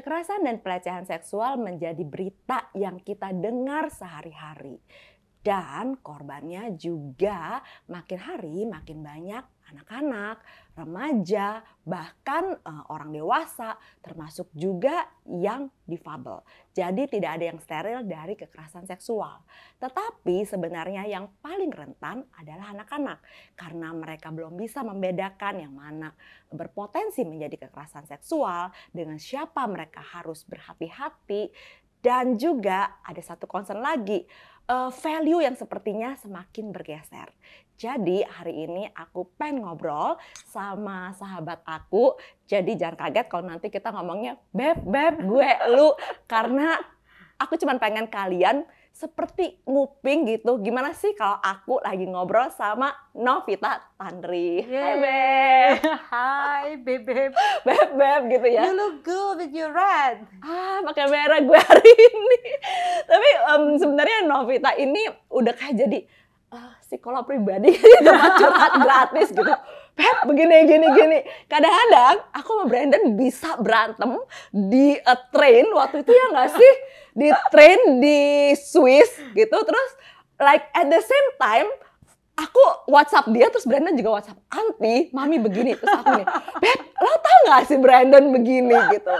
Kekerasan dan pelecehan seksual menjadi berita yang kita dengar sehari-hari. Dan korbannya juga makin hari makin banyak anak-anak, remaja, bahkan orang dewasa, termasuk juga yang difabel. Jadi tidak ada yang steril dari kekerasan seksual. Tetapi sebenarnya yang paling rentan adalah anak-anak. Karena mereka belum bisa membedakan yang mana berpotensi menjadi kekerasan seksual, dengan siapa mereka harus berhati-hati. Dan juga ada satu concern lagi, value yang sepertinya semakin bergeser. Jadi hari ini aku pengen ngobrol sama sahabat aku. Jadi jangan kaget kalau nanti kita ngomongnya beb, gue, lu. Karena aku cuma pengen kalian seperti nguping gitu. Gimana sih kalau aku lagi ngobrol sama Novita Tandri. Hai Beb. Hai Beb. Beb gitu ya. You look good with your red. Pakai merah gue hari ini. Tapi sebenarnya Novita ini udah kayak jadi psikolog pribadi, tempat curhat gratis gitu. Beb, begini. Kadang-kadang aku sama Brandon bisa berantem di train waktu itu, ya nggak sih? Di train di Swiss gitu. Terus like at the same time aku WhatsApp dia, terus Brandon juga WhatsApp, "Anti, mami begini." Terus aku nih, "Beb, lo tau gak sih Brandon begini?" gitu.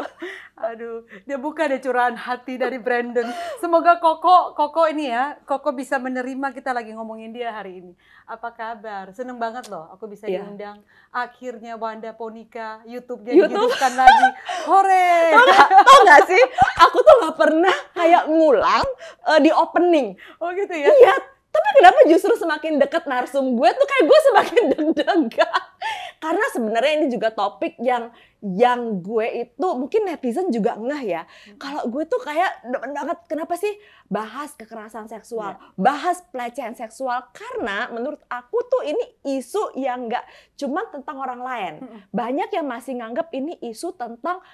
Aduh, dia buka deh curahan hati dari Brandon. Semoga Koko ini ya, Koko bisa menerima kita lagi ngomongin dia hari ini. Apa kabar? Seneng banget loh aku bisa diundang. Akhirnya Wanda Ponika YouTube-nya dihidupkan lagi. Hore! Tau gak sih, aku tuh gak pernah kayak ngulang di opening. Oh gitu ya? Iya, tapi kenapa justru semakin deket narsum gue tuh kayak gue semakin deg-degan. Karena sebenarnya ini juga topik yang gue itu mungkin netizen juga ngeh ya. Kalau gue tuh kayak demen banget, kenapa sih bahas kekerasan seksual, bahas pelecehan seksual. Karena menurut aku tuh ini isu yang gak cuma tentang orang lain. Banyak yang masih nganggep ini isu tentang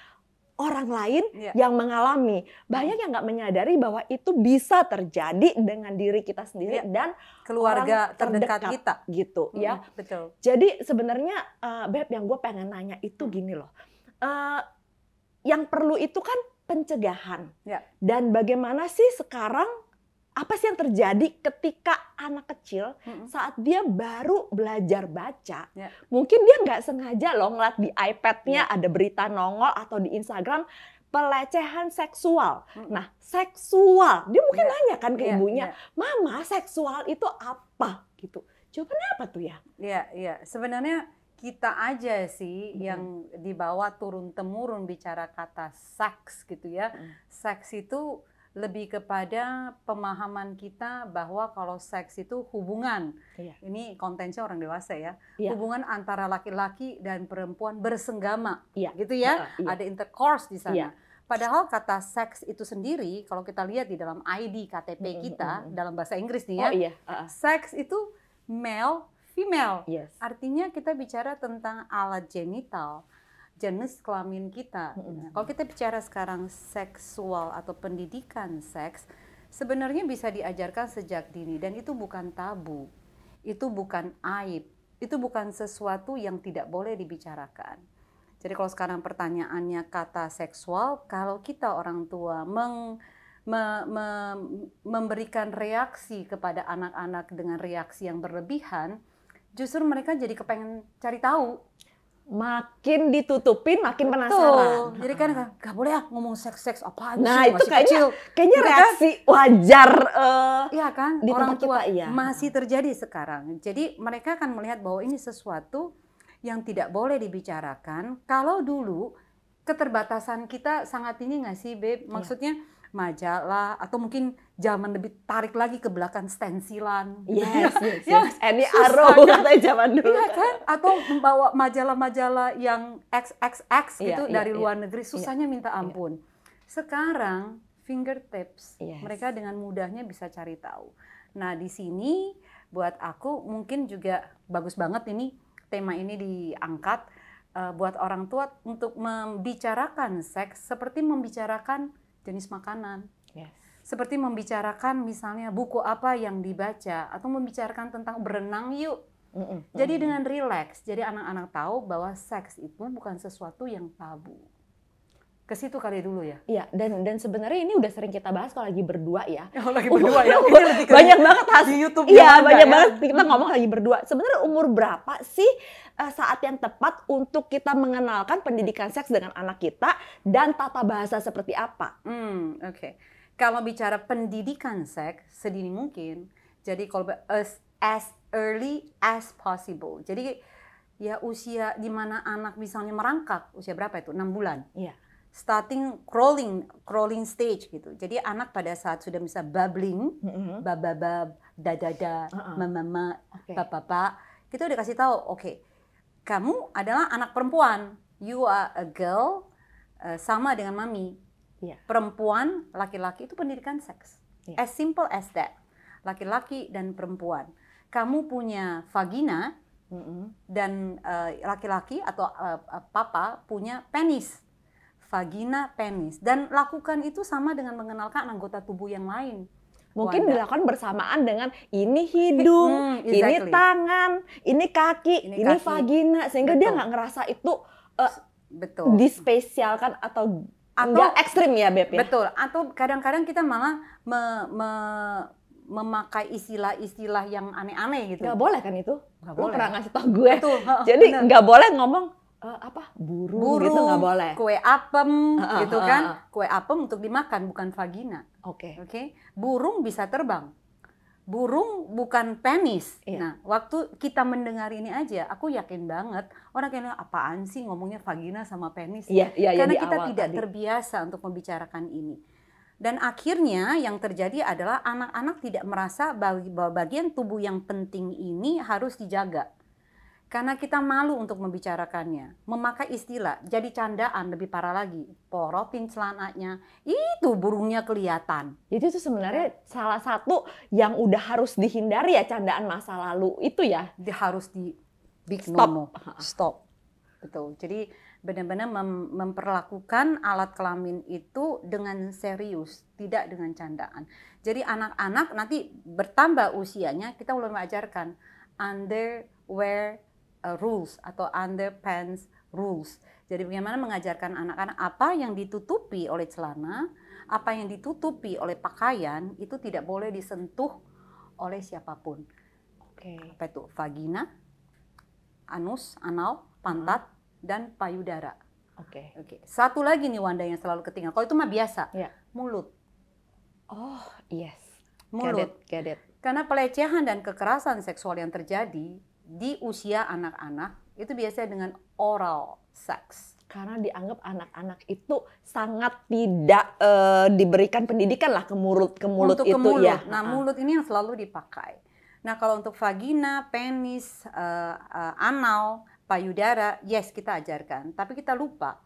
orang lain yang mengalami. Banyak yang nggak menyadari bahwa itu bisa terjadi dengan diri kita sendiri dan keluarga terdekat kita gitu ya. Betul. Jadi sebenarnya Beb, yang gue pengen nanya itu gini loh. Yang perlu itu kan pencegahan. Dan bagaimana sih sekarang, apa sih yang terjadi ketika anak kecil saat dia baru belajar baca, mungkin dia nggak sengaja loh ngeliat di iPad-nya ada berita nongol atau di Instagram pelecehan seksual. Nah, seksual, dia mungkin nanya kan ke ibunya, "Mama, seksual itu apa?" gitu. Jawabannya apa tuh ya? Iya. Sebenarnya kita aja sih yang dibawa turun-temurun bicara kata seks gitu ya. Seks itu lebih kepada pemahaman kita bahwa kalau seks itu hubungan, ini konteksnya orang dewasa ya, hubungan antara laki-laki dan perempuan bersenggama, gitu ya, ada intercourse di sana. Padahal kata seks itu sendiri, kalau kita lihat di dalam ID KTP kita, dalam bahasa Inggris nih ya, seks itu male, female, artinya kita bicara tentang alat genital, jenis kelamin kita. Kalau kita bicara sekarang seksual atau pendidikan seks, sebenarnya bisa diajarkan sejak dini dan itu bukan tabu, itu bukan aib, itu bukan sesuatu yang tidak boleh dibicarakan. Jadi kalau sekarang pertanyaannya kata seksual, kalau kita orang tua memberikan reaksi kepada anak-anak dengan reaksi yang berlebihan, justru mereka jadi kepengen cari tahu. Makin ditutupin, makin penasaran. Jadi kan gak boleh ya ngomong seks apaan sih, itu kayaknya gitu reaksi kan? Wajar. Iya kan, di orang tua kita, masih terjadi sekarang. Jadi mereka akan melihat bahwa ini sesuatu yang tidak boleh dibicarakan. Kalau dulu keterbatasan kita sangat tinggi gak sih, Beb? Maksudnya majalah atau mungkin zaman lebih tarik lagi ke belakang stensilan gitu Any Arrow katanya zaman dulu kan, atau membawa majalah-majalah yang XXX gitu dari luar negeri, susahnya minta ampun. Sekarang fingertips, mereka dengan mudahnya bisa cari tahu. Nah di sini buat aku mungkin juga bagus banget ini tema ini diangkat buat orang tua untuk membicarakan seks seperti membicarakan jenis makanan, seperti membicarakan misalnya buku apa yang dibaca atau membicarakan tentang berenang yuk. Jadi dengan rileks, jadi anak-anak tahu bahwa seks itu bukan sesuatu yang tabu. Ke situ kali dulu ya. Iya, dan sebenarnya ini udah sering kita bahas kalau lagi berdua ya. Oh, lagi berdua ya. Ini lebih ke Banyak banget di YouTube. Iya, banyak banget kita ngomong lagi berdua. Sebenarnya umur berapa sih saat yang tepat untuk kita mengenalkan pendidikan seks dengan anak kita dan tata bahasa seperti apa? Oke. Kalau bicara pendidikan seks sedini mungkin, jadi kalau as early as possible. Jadi ya usia di mana anak misalnya merangkak, usia berapa itu? 6 bulan. Iya. Starting crawling stage gitu. Jadi anak pada saat sudah bisa babbling, bababab, dadada, mama, papa, kita udah kasih tahu, oke, kamu adalah anak perempuan, you are a girl, sama dengan mami. Yeah. Perempuan, laki-laki itu pendidikan seks. Yeah. As simple as that. Laki-laki dan perempuan. Kamu punya vagina dan laki-laki atau papa punya penis. Vagina, penis. Dan lakukan itu sama dengan mengenalkan anggota tubuh yang lain. Mungkin dilakukan bersamaan dengan ini hidung, ini tangan, ini kaki, ini vagina. Sehingga dia nggak ngerasa itu dispesialkan atau nggak ekstrim ya, Beb ya? Betul. Atau kadang-kadang kita malah memakai istilah-istilah yang aneh-aneh gitu. Nggak boleh kan itu? Nggak boleh. Lo pernah ngasih tau gue. Betul. Jadi nggak boleh ngomong burung gitu, nggak boleh. Kue apem gitu kan. Kue apem untuk dimakan, bukan vagina. Oke. Burung bisa terbang. Burung bukan penis. Iya. Nah, waktu kita mendengar ini aja, aku yakin banget orang kayaknya apaan sih ngomongnya vagina sama penis. Iya, karena kita tidak terbiasa untuk membicarakan ini. Dan akhirnya yang terjadi adalah anak-anak tidak merasa bahwa bagian tubuh yang penting ini harus dijaga. Karena kita malu untuk membicarakannya, memakai istilah, jadi candaan, lebih parah lagi, porotin celananya, itu burungnya kelihatan. Jadi itu sebenarnya salah satu yang udah harus dihindari ya, candaan masa lalu itu ya? Harus di big stop. Betul, jadi benar-benar memperlakukan alat kelamin itu dengan serius, tidak dengan candaan. Jadi anak-anak nanti bertambah usianya, kita mulai mengajarkan underwear rules atau underpants rules. Jadi bagaimana mengajarkan anak-anak apa yang ditutupi oleh celana, apa yang ditutupi oleh pakaian itu tidak boleh disentuh oleh siapapun. Apa itu? Vagina, anus, anal, pantat, dan payudara. Satu lagi nih Wanda yang selalu ketinggalan. Kalau itu mah biasa. Mulut. Oh, yes. Mulut. Get it. Karena pelecehan dan kekerasan seksual yang terjadi di usia anak-anak itu biasanya dengan oral sex. Karena dianggap anak-anak itu sangat tidak diberikan pendidikan lah ke mulut untuk itu mulut. ya. Nah, mulut ini yang selalu dipakai. Nah, kalau untuk vagina, penis, anal, payudara, yes kita ajarkan. Tapi kita lupa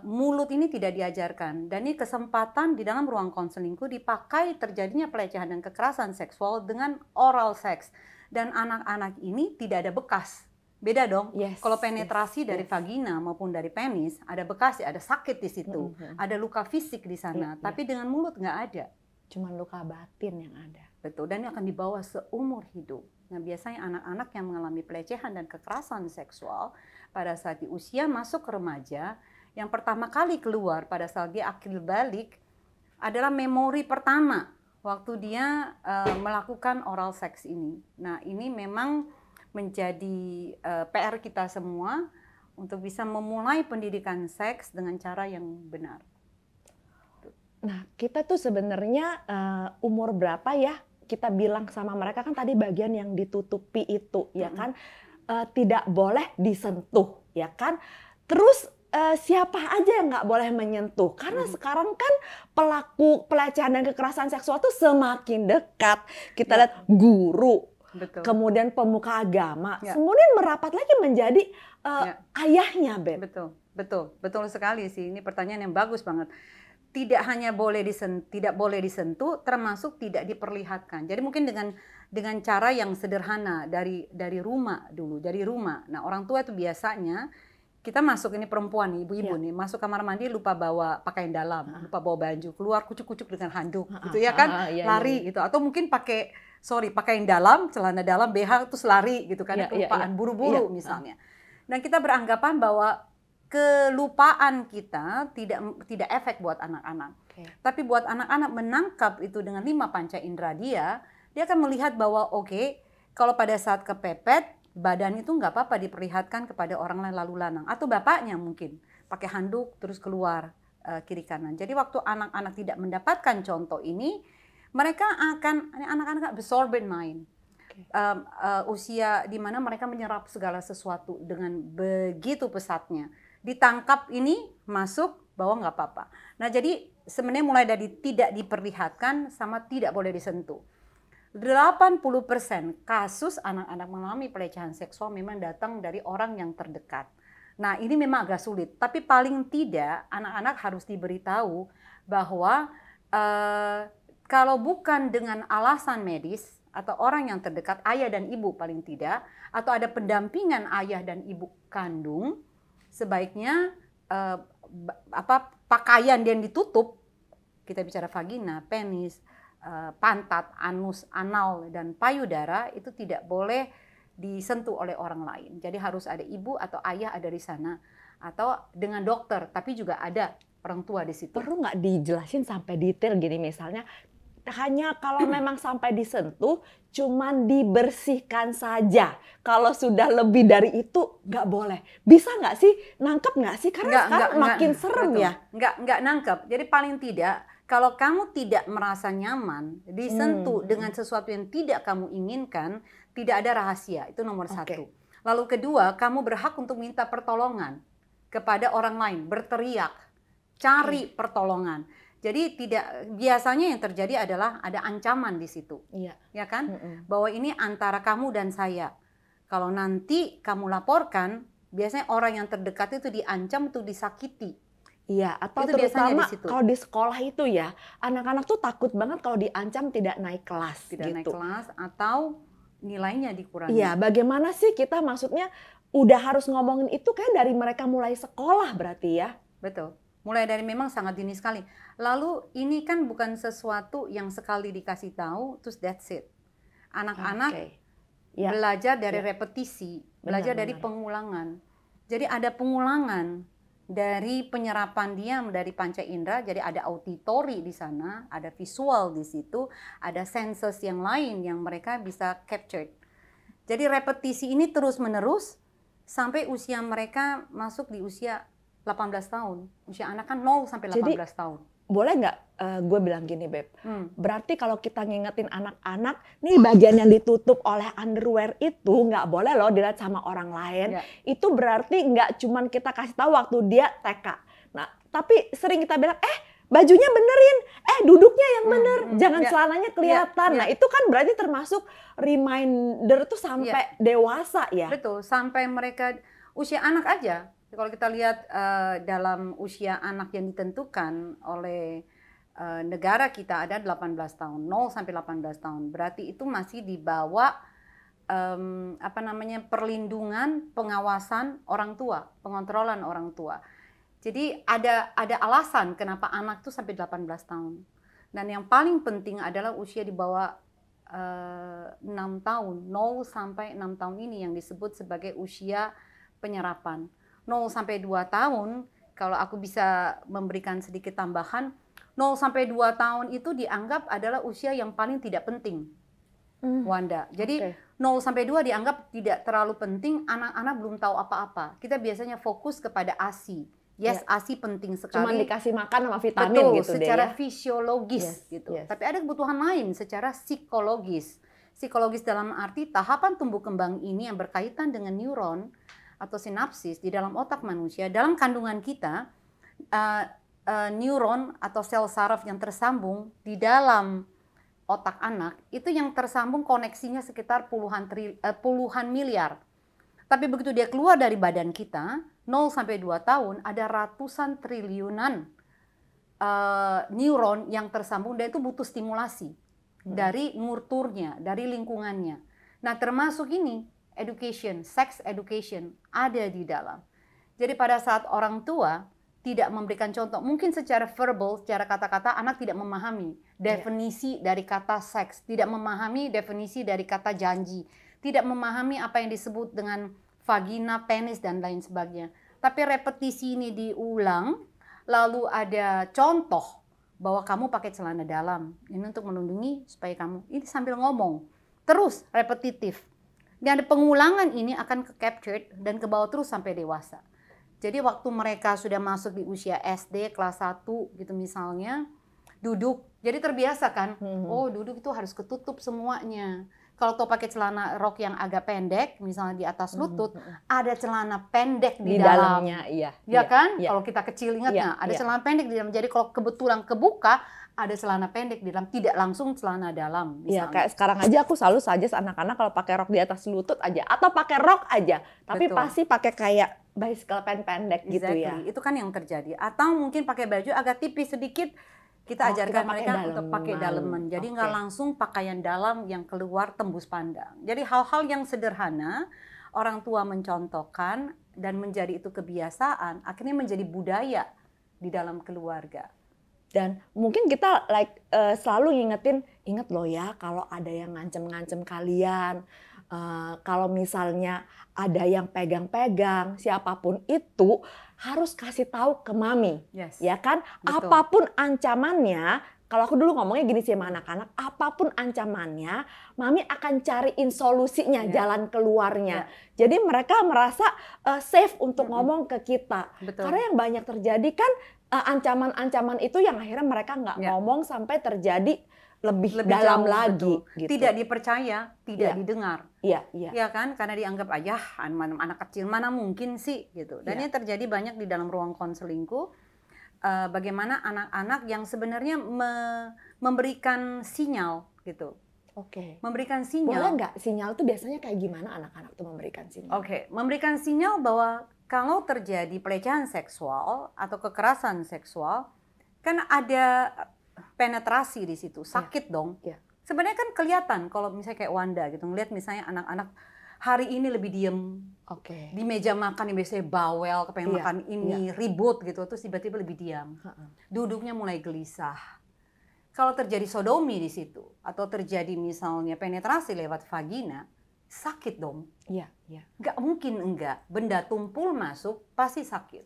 mulut ini tidak diajarkan. Dan ini kesempatan di dalam ruang konselingku dipakai terjadinya pelecehan dan kekerasan seksual dengan oral sex. Dan anak-anak ini tidak ada bekas. Beda dong. Kalau penetrasi dari vagina maupun dari penis, ada bekas, ada sakit di situ. Ada luka fisik di sana. Tapi dengan mulut nggak ada. Cuman luka batin yang ada. Betul. Dan ini akan dibawa seumur hidup. Nah, biasanya anak-anak yang mengalami pelecehan dan kekerasan seksual pada saat di usia masuk ke remaja, yang pertama kali keluar pada saat dia akil balik adalah memori pertama waktu dia melakukan oral sex ini. Nah, ini memang menjadi PR kita semua untuk bisa memulai pendidikan seks dengan cara yang benar. Nah, kita tuh sebenarnya umur berapa ya kita bilang sama mereka, kan tadi bagian yang ditutupi itu, ya kan, tidak boleh disentuh, ya kan. Terus siapa aja yang nggak boleh menyentuh, karena sekarang kan pelaku pelecehan dan kekerasan seksual tuh semakin dekat. Kita lihat guru, kemudian pemuka agama, kemudian merapat lagi menjadi ayahnya, Beb. Betul sekali sih. Ini pertanyaan yang bagus banget. Tidak hanya tidak boleh disentuh, termasuk tidak diperlihatkan. Jadi mungkin dengan cara yang sederhana dari rumah dulu, dari rumah. Nah, orang tua itu biasanya kita masuk, ini perempuan nih, ibu-ibu nih, masuk kamar mandi lupa bawa pakaian dalam, lupa bawa baju, keluar kucuk-kucuk dengan handuk, gitu ya kan, lari gitu. Atau mungkin pakaian dalam, celana dalam, BH terus lari gitu kan, kelupaan, buru-buru misalnya. Dan kita beranggapan bahwa kelupaan kita tidak efek buat anak-anak. Tapi buat anak-anak menangkap itu dengan 5 panca indera dia akan melihat bahwa kalau pada saat kepepet, badan itu nggak apa-apa diperlihatkan kepada orang lain lalu lalang. Atau bapaknya mungkin pakai handuk terus keluar kiri kanan. Jadi waktu anak-anak tidak mendapatkan contoh ini, mereka anak-anak absorbent mind. Usia di mana mereka menyerap segala sesuatu dengan begitu pesatnya. Ditangkap ini masuk bahwa nggak apa-apa. Nah jadi sebenarnya mulai dari tidak diperlihatkan sama tidak boleh disentuh. 80% kasus anak-anak mengalami pelecehan seksual memang datang dari orang yang terdekat. Nah ini memang agak sulit, tapi paling tidak anak-anak harus diberitahu bahwa kalau bukan dengan alasan medis atau orang yang terdekat, ayah dan ibu paling tidak, atau ada pendampingan ayah dan ibu kandung, sebaiknya pakaian yang ditutup, kita bicara vagina, penis, pantat, anus, anal, dan payudara itu tidak boleh disentuh oleh orang lain. Jadi harus ada ibu atau ayah ada di sana, atau dengan dokter, tapi juga ada orang tua di situ. Perlu nggak dijelasin sampai detail gini, misalnya hanya kalau memang sampai disentuh, cuman dibersihkan saja. Kalau sudah lebih dari itu nggak boleh. Bisa nggak sih? Nangkep nggak sih? Karena sekarang makin serem ya. Nggak nangkep. Jadi paling tidak, kalau kamu tidak merasa nyaman disentuh dengan sesuatu yang tidak kamu inginkan, tidak ada rahasia. Itu nomor satu. Lalu kedua, kamu berhak untuk minta pertolongan kepada orang lain, berteriak, cari pertolongan. Jadi biasanya yang terjadi adalah ada ancaman di situ, ya kan? Bahwa ini antara kamu dan saya. Kalau nanti kamu laporkan, biasanya orang yang terdekat itu diancam untuk disakiti. Iya, atau itu terutama kalau di sekolah itu ya, anak-anak tuh takut banget kalau diancam tidak naik kelas. Tidak naik kelas atau nilainya dikurangi. Iya, bagaimana sih kita maksudnya udah harus ngomongin itu kan dari mereka mulai sekolah berarti ya? Betul. Mulai dari memang sangat dini sekali. Lalu ini kan bukan sesuatu yang sekali dikasih tahu, terus that's it. Anak-anak belajar dari repetisi, belajar dari pengulangan. Jadi ada pengulangan dari penyerapan dia dari panca indera. Jadi ada auditory di sana, ada visual di situ, ada senses yang lain yang mereka bisa capture. Jadi repetisi ini terus-menerus sampai usia mereka masuk di usia 18 tahun. Usia anak kan 0 sampai 18 tahun. Boleh nggak gue bilang gini, Beb? Berarti kalau kita ngingetin anak-anak, nih bagian yang ditutup oleh underwear itu nggak boleh loh dilihat sama orang lain. Itu berarti nggak cuman kita kasih tahu waktu dia TK. Nah, tapi sering kita bilang, bajunya benerin, duduknya yang bener, jangan celananya kelihatan. Nah, itu kan berarti termasuk reminder tuh sampai dewasa ya? Betul, sampai mereka usia anak aja. Kalau kita lihat dalam usia anak yang ditentukan oleh negara kita ada 18 tahun, 0 sampai 18 tahun. Berarti itu masih di bawah perlindungan, pengawasan orang tua, pengontrolan orang tua. Jadi ada alasan kenapa anak tuh sampai 18 tahun. Dan yang paling penting adalah usia di bawah 6 tahun, 0 sampai 6 tahun ini yang disebut sebagai usia penyerapan. 0 sampai 2 tahun, kalau aku bisa memberikan sedikit tambahan, 0 sampai 2 tahun itu dianggap adalah usia yang paling tidak penting, Wanda. Jadi 0 sampai 2 dianggap tidak terlalu penting, anak-anak belum tahu apa-apa. Kita biasanya fokus kepada ASI. ASI penting sekali. Cuma dikasih makan sama vitamin. Betul, gitu secara deh ya. fisiologis gitu. Tapi ada kebutuhan lain secara psikologis. Psikologis dalam arti tahapan tumbuh kembang ini yang berkaitan dengan neuron atau sinapsis di dalam otak manusia. Dalam kandungan kita, neuron atau sel saraf yang tersambung di dalam otak anak, itu yang tersambung koneksinya sekitar puluhan miliar. Tapi begitu dia keluar dari badan kita, 0 sampai 2 tahun, ada ratusan triliunan neuron yang tersambung, dan itu butuh stimulasi dari nurturnya, dari lingkungannya. Nah, termasuk ini, education, sex education ada di dalam. Jadi pada saat orang tua tidak memberikan contoh, mungkin secara verbal, secara kata-kata anak tidak memahami definisi dari kata seks, tidak memahami definisi dari kata janji, tidak memahami apa yang disebut dengan vagina, penis dan lain sebagainya. Tapi repetisi ini diulang, lalu ada contoh bahwa kamu pakai celana dalam. Ini untuk melindungi supaya kamu, ini sambil ngomong. Terus repetitif. Dan pengulangan ini akan ke-captured dan ke bawah terus sampai dewasa. Jadi waktu mereka sudah masuk di usia SD, kelas 1 gitu misalnya, duduk. Jadi terbiasa kan, oh duduk itu harus ketutup semuanya. Kalau tuh pakai celana rok yang agak pendek, misalnya di atas lutut, ada celana pendek di dalamnya. Iya. Ya kan? Kalau kita kecil ingatnya, ada celana pendek di dalam. Jadi kalau kebetulan kebuka, ada celana pendek di dalam, tidak langsung celana dalam. Iya, kayak sekarang aja aku selalu suggest anak-anak kalau pakai rok di atas lutut aja, atau pakai rok aja, tapi pasti pakai kayak bicycle pendek gitu ya. Itu kan yang terjadi. Atau mungkin pakai baju agak tipis sedikit. Kita ajarkan mereka untuk pakai daleman. Jadi nggak langsung pakaian dalam yang keluar tembus pandang. Jadi hal-hal yang sederhana, orang tua mencontohkan dan menjadi itu kebiasaan, akhirnya menjadi budaya di dalam keluarga. Dan mungkin kita selalu ngingetin, inget loh ya kalau ada yang ngancem-ngancem kalian, kalau misalnya ada yang pegang-pegang, siapapun itu harus kasih tahu ke mami, ya kan? Betul. Apapun ancamannya, kalau aku dulu ngomongnya gini sih sama anak-anak, apapun ancamannya, mami akan cariin solusinya, jalan keluarnya. Jadi mereka merasa safe untuk ngomong ke kita. Betul. Karena yang banyak terjadi kan ancaman-ancaman itu yang akhirnya mereka nggak ngomong sampai terjadi lebih dalam lagi. Gitu. Tidak dipercaya, tidak didengar. Iya. Ya kan, karena dianggap aja anak kecil mana mungkin sih gitu. Dan ini terjadi banyak di dalam ruang konselingku. Bagaimana anak-anak yang sebenarnya memberikan sinyal gitu. Oke. Memberikan sinyal. Boleh nggak sinyal tuh biasanya kayak gimana anak-anak tuh memberikan sinyal? Oke, memberikan sinyal bahwa kalau terjadi pelecehan seksual atau kekerasan seksual, kan ada penetrasi di situ, sakit dong. Sebenarnya kan kelihatan kalau misalnya kayak Wanda gitu, ngelihat misalnya anak-anak hari ini lebih diem, di meja makan yang biasanya bawel, kepengen makan ini, ribut gitu, terus tiba-tiba lebih diam, duduknya mulai gelisah. Kalau terjadi sodomi di situ, atau terjadi misalnya penetrasi lewat vagina, sakit dong. Nggak mungkin enggak, benda tumpul masuk pasti sakit.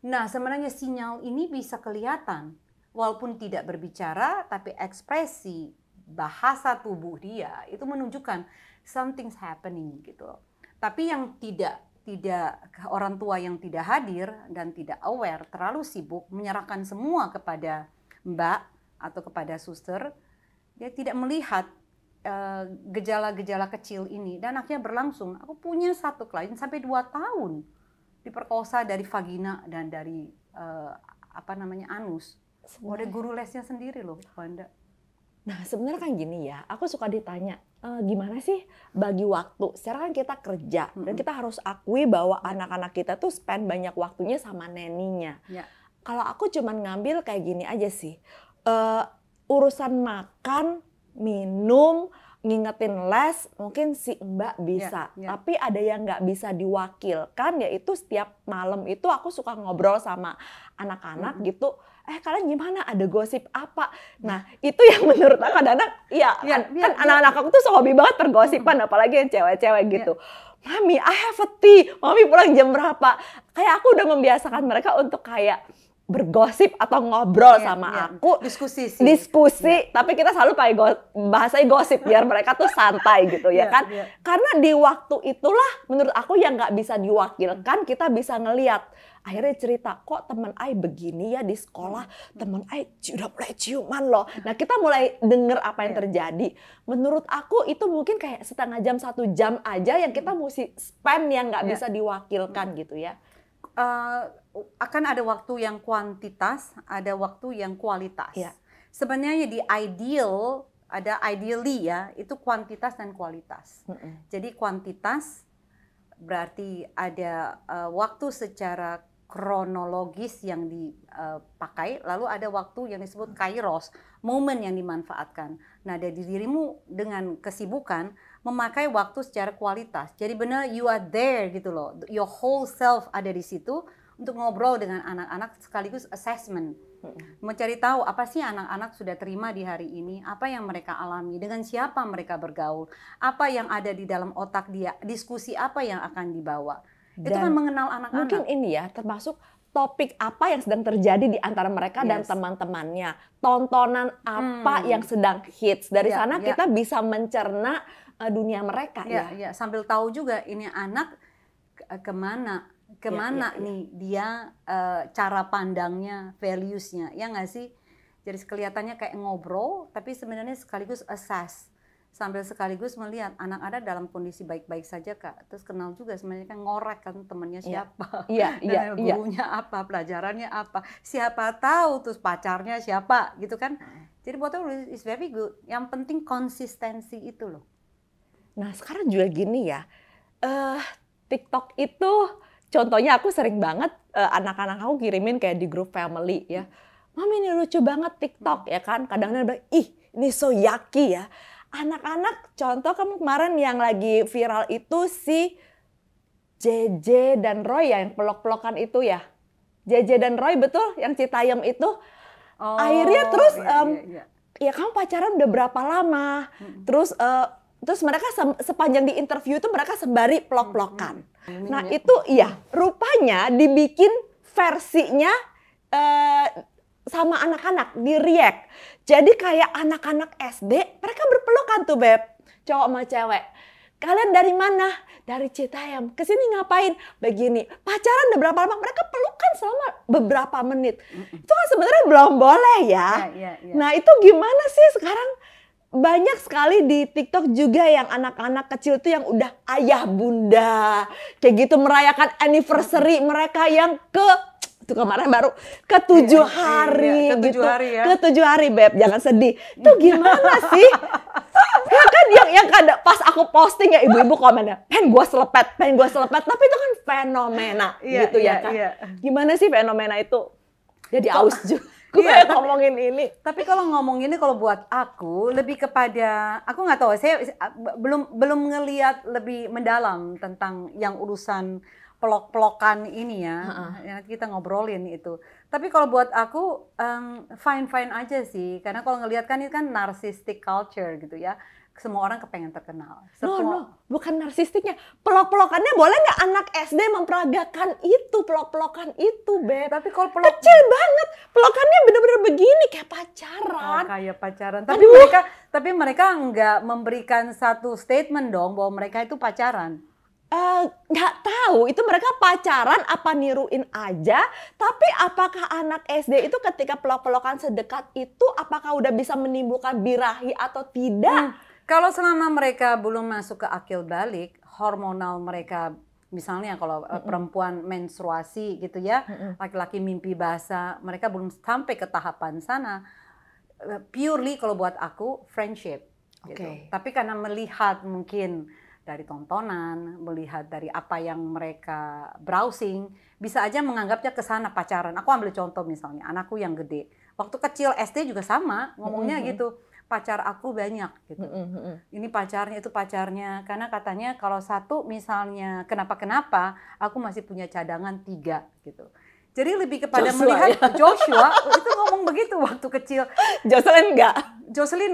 Nah sebenarnya sinyal ini bisa kelihatan. Walaupun tidak berbicara, tapi ekspresi bahasa tubuh dia itu menunjukkan something's happening gitu. Tapi yang tidak orang tua yang tidak hadir dan tidak aware, terlalu sibuk menyerahkan semua kepada mbak atau kepada suster, dia tidak melihat gejala-gejala kecil ini dan akhirnya berlangsung. Aku punya satu klien sampai 2 tahun diperkosa dari vagina dan dari anus. Ada guru lesnya sendiri loh, Wanda. Nah sebenarnya kan gini ya, aku suka ditanya, gimana sih bagi waktu? Sekarang kan kita kerja dan kita harus akui bahwa anak-anak kita tuh spend banyak waktunya sama neninya. Kalau aku cuman ngambil kayak gini aja sih, urusan makan, minum, ngingetin les, mungkin si mbak bisa. Tapi ada yang nggak bisa diwakilkan, yaitu setiap malam itu aku suka ngobrol sama anak-anak gitu. Kalian gimana? Ada gosip apa? Nah, itu yang menurut aku kadang-kadang, kan anak-anak aku tuh hobi banget pergosipan, apalagi yang cewek-cewek gitu. Mami, I have a tea. Mami pulang jam berapa? Kayak aku udah membiasakan mereka untuk kayak bergosip atau ngobrol sama aku. Diskusi, tapi kita selalu pakai bahasanya gosip biar mereka tuh santai gitu ya kan. Karena di waktu itulah menurut aku yang nggak bisa diwakilkan, kita bisa ngelihat. Akhirnya cerita, kok teman Ai begini ya di sekolah, teman Ai udah mulai ciuman loh. Nah kita mulai denger apa yang terjadi. Menurut aku itu mungkin kayak setengah jam, 1 jam aja yang kita mesti spend yang nggak bisa diwakilkan gitu ya. Akan ada waktu yang kuantitas, ada waktu yang kualitas. Sebenarnya di ideal, ada ideally ya, itu kuantitas dan kualitas. Jadi kuantitas berarti ada waktu secara kronologis yang dipakai, lalu ada waktu yang disebut kairos, momen yang dimanfaatkan. Nah, dari dirimu dengan kesibukan memakai waktu secara kualitas. Jadi benar you are there gitu loh. Your whole self ada di situ untuk ngobrol dengan anak-anak sekaligus assessment. Mencari tahu apa sih anak-anak sudah terima di hari ini, apa yang mereka alami, dengan siapa mereka bergaul, apa yang ada di dalam otak dia, diskusi apa yang akan dibawa. itu kan mengenal anak-anak. Mungkin ini ya termasuk topik apa yang sedang terjadi di antara mereka dan teman-temannya. Tontonan apa yang sedang hits. Dari sana kita bisa mencerna dunia mereka ya. Sambil tahu juga ini anak kemana nih dia cara pandangnya, values-nya. Ya nggak sih? Jadi kelihatannya kayak ngobrol, tapi sebenarnya sekaligus assess. Sambil sekaligus melihat anak ada dalam kondisi baik-baik saja Kak. Terus kenal juga sebenarnya kan ngorek kan temannya siapa. Dan gurunya apa, pelajarannya apa. Siapa tahu terus pacarnya siapa gitu kan. Jadi buat aku is very good. Yang penting konsistensi itu loh. Nah sekarang juga gini ya. TikTok itu contohnya aku sering banget anak-anak aku kirimin kayak di grup family ya. Mami ini lucu banget TikTok ya kan. Kadang-kadang bilang, ih ini so yucky ya. Anak-anak, contoh kamu kemarin yang lagi viral itu si JJ dan Roy ya, yang pelok-pelokan itu ya. JJ dan Roy betul, yang Citayam itu. Akhirnya terus, ya kamu pacaran udah berapa lama? Terus mereka sepanjang di interview itu mereka sembari pelok-pelokan. Nah itu iya, rupanya dibikin versinya sama anak-anak, di react. Jadi kayak anak-anak SD, mereka berpelukan tuh Beb, cowok sama cewek. Kalian dari mana? Dari Citayam. Kesini ngapain? Begini. Pacaran udah berapa lama? Mereka pelukan selama beberapa menit. Itu kan sebenarnya belum boleh ya. Nah itu gimana sih sekarang? Banyak sekali di TikTok juga yang anak-anak kecil tuh yang udah ayah bunda. Kayak gitu merayakan anniversary mereka yang itu kemarin baru ke-7 hari ke-7 gitu. hari ya. Ke-7 hari Beb, jangan sedih. Itu gimana sih? Ya kan yang kadang pas aku posting ya ibu-ibu komennya, pengen gue selepet. Tapi itu kan fenomena gitu ya kan. Gimana sih fenomena itu? Jadi aus juga. Gue ngomongin ini. Tapi kalau ngomong ini kalau buat aku lebih kepada, aku nggak tahu, saya belum ngelihat lebih mendalam tentang yang urusan pelok-pelokan ini ya, kita ngobrolin itu. Tapi kalau buat aku fine aja sih, karena kalau ngelihat kan ini kan narcissistic culture gitu ya, semua orang kepengen terkenal. No, bukan narsistiknya, pelok-pelokannya boleh nggak anak SD memperagakan itu, pelok-pelokan itu Beb. Tapi kalau kecil banget, pelokannya bener-bener begini kayak pacaran. Kayak pacaran, tapi mereka nggak memberikan satu statement dong bahwa mereka itu pacaran. Nggak tahu itu mereka pacaran apa niruin aja, tapi apakah anak SD itu ketika pelok-pelokan sedekat itu apakah udah bisa menimbulkan birahi atau tidak? Kalau selama mereka belum masuk ke akil balik, hormonal mereka misalnya kalau perempuan menstruasi gitu ya, laki-laki mimpi basah, mereka belum sampai ke tahapan sana. Purely kalau buat aku friendship gitu. Tapi karena melihat mungkin dari tontonan, melihat dari apa yang mereka browsing, bisa aja menganggapnya ke sana pacaran. Aku ambil contoh misalnya, anakku yang gede. Waktu kecil SD juga sama, ngomongnya gitu. Pacar aku banyak gitu. Ini pacarnya, itu pacarnya. Karena katanya kalau satu misalnya kenapa-kenapa, aku masih punya cadangan 3 gitu. Jadi lebih kepada melihat Joshua itu ngomong begitu waktu kecil. Jocelyn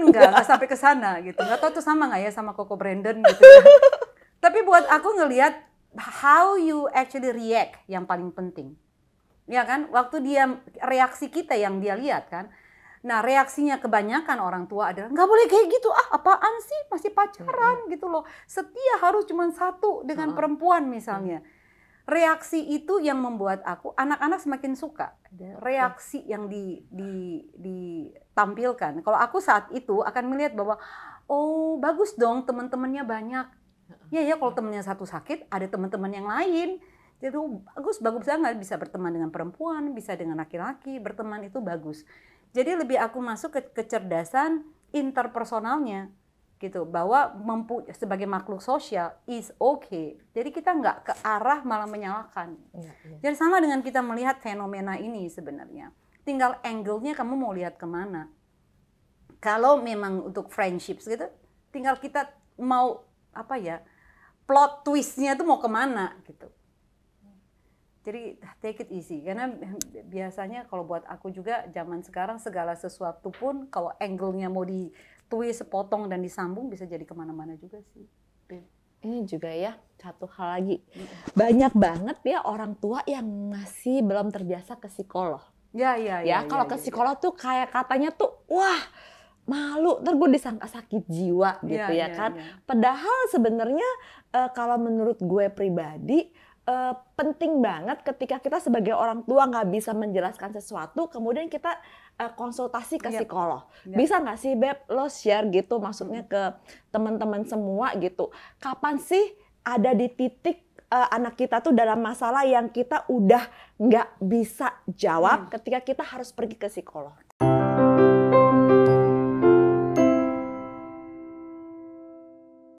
enggak sampai ke sana gitu. Nggak tahu tuh sama nggak ya sama Coco Brandon gitu. Tapi buat aku ngelihat how you actually react yang paling penting. Ya kan? Waktu dia reaksi kita yang dia lihat kan. Nah reaksinya kebanyakan orang tua adalah nggak boleh kayak gitu, apaan sih masih pacaran gitu loh. Setia harus cuma satu dengan perempuan misalnya. Reaksi itu yang membuat aku, anak-anak semakin suka reaksi yang ditampilkan. Kalau aku saat itu akan melihat bahwa, oh bagus dong teman-temannya banyak. Ya kalau temannya satu sakit, ada teman-teman yang lain. Jadi bagus banget bisa berteman dengan perempuan, bisa dengan laki-laki, berteman itu bagus. Jadi lebih aku masuk ke kecerdasan interpersonalnya. Gitu, bahwa sebagai makhluk sosial is okay. Jadi kita nggak ke arah malah menyalahkan. Jadi sama dengan kita melihat fenomena ini sebenarnya. Tinggal angle-nya kamu mau lihat kemana. Kalau memang untuk friendships gitu, tinggal kita mau plot twist-nya itu mau kemana gitu. Jadi take it easy, karena biasanya kalau buat aku juga zaman sekarang segala sesuatu pun kalau angle-nya mau twist, sepotong dan disambung bisa jadi kemana-mana juga sih. Ini juga ya, satu hal lagi. Banyak banget ya orang tua yang masih belum terbiasa ke psikolog. Ya, Kalau ke psikolog tuh kayak katanya tuh, wah malu, ntar gue disangka sakit jiwa gitu ya kan. Padahal sebenarnya kalau menurut gue pribadi, penting banget ketika kita sebagai orang tua nggak bisa menjelaskan sesuatu, kemudian kita konsultasi ke psikolog. Bisa nggak sih Beb, lo share gitu, maksudnya ke teman-teman semua gitu. Kapan sih ada di titik anak kita tuh dalam masalah yang kita udah nggak bisa jawab ketika kita harus pergi ke psikolog?